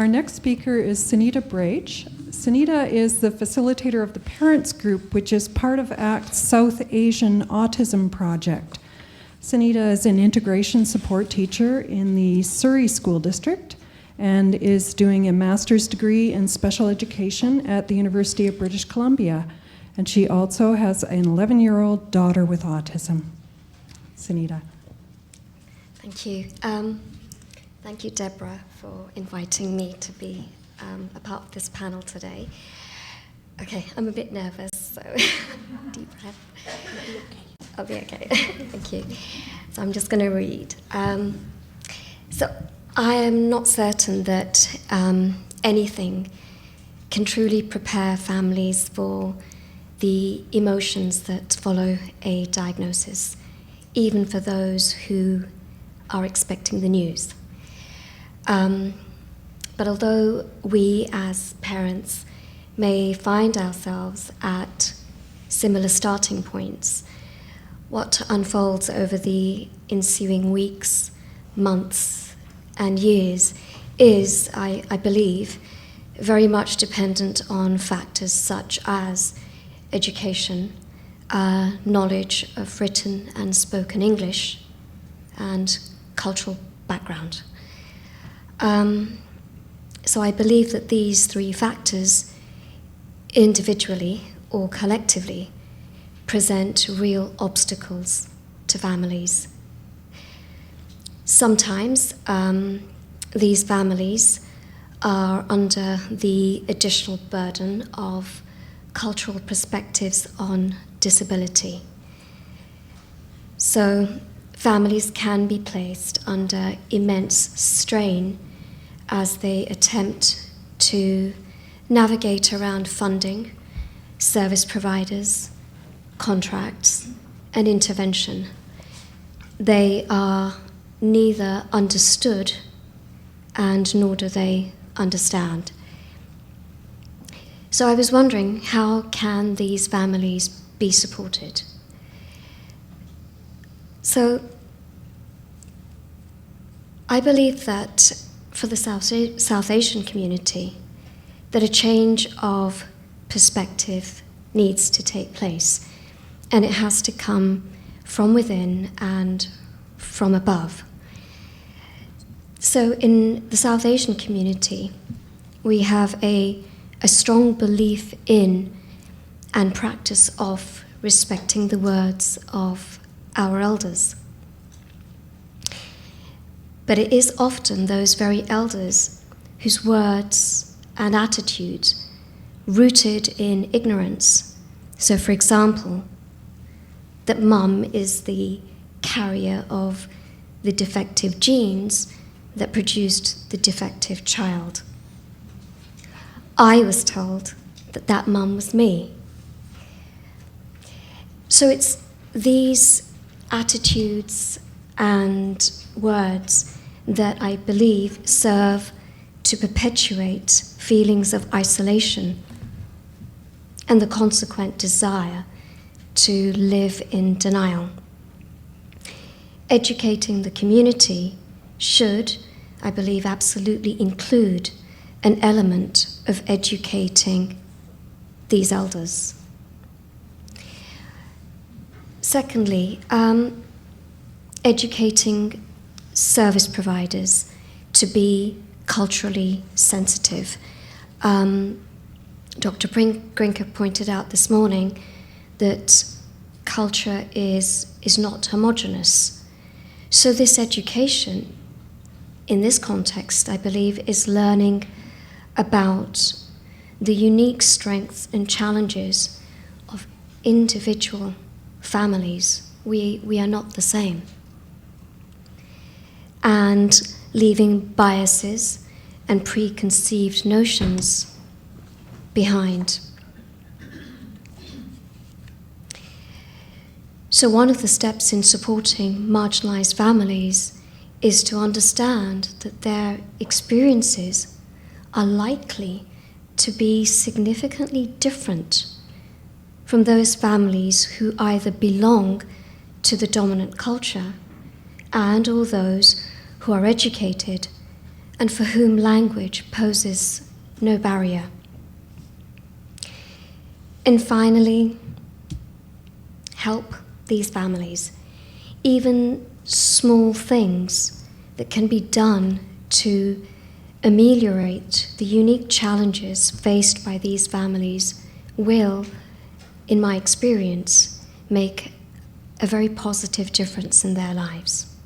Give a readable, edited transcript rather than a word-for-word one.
our next speaker is Sunita Braich. Sunita is the facilitator of the Parents Group, which is part of ACT's South Asian Autism Project. Sunita is an integration support teacher in the Surrey School District and is doing a master's degree in special education at the University of British Columbia. And she also has an 11-year-old daughter with autism. Sunita. Thank you. Thank you, Deborah, for inviting me to be a part of this panel today. Okay, I'm a bit nervous, so deep breath. I'll be okay. Thank you. So I'm just going to read. So I am not certain that anything can truly prepare families for the emotions that follow a diagnosis, even for those who are expecting the news. But although we as parents may find ourselves at similar starting points, what unfolds over the ensuing weeks, months, and years is, I believe, very much dependent on factors such as education, knowledge of written and spoken English, and cultural background. So I believe that these three factors, individually or collectively, present real obstacles to families. Sometimes these families are under the additional burden of cultural perspectives on disability. So families can be placed under immense strain as they attempt to navigate around funding, service providers, contracts, and intervention. They are neither understood and nor do they understand. So I was wondering, how can these families be supported? So I believe that for the South Asian community, that a change of perspective needs to take place, and it has to come from within and from above. So in the South Asian community, we have a strong belief in and practice of respecting the words of our elders. But it is often those very elders whose words and attitudes rooted in ignorance. So, for example, that mum is the carrier of the defective genes that produced the defective child. I was told that that mum was me. So it's these attitudes and words that I believe serve to perpetuate feelings of isolation and the consequent desire to live in denial. Educating the community should, I believe, absolutely include an element of educating these elders. Secondly, educating service providers to be culturally sensitive. Dr. Grinker pointed out this morning that culture is not homogeneous. So this education, in this context, I believe, is learning about the unique strengths and challenges of individual families. We are not the same. And leaving biases and preconceived notions behind. So one of the steps in supporting marginalized families is to understand that their experiences are likely to be significantly different from those families who either belong to the dominant culture and or those who are educated and for whom language poses no barrier. And finally, help these families. Even small things that can be done to ameliorate the unique challenges faced by these families will, in my experience, make a very positive difference in their lives.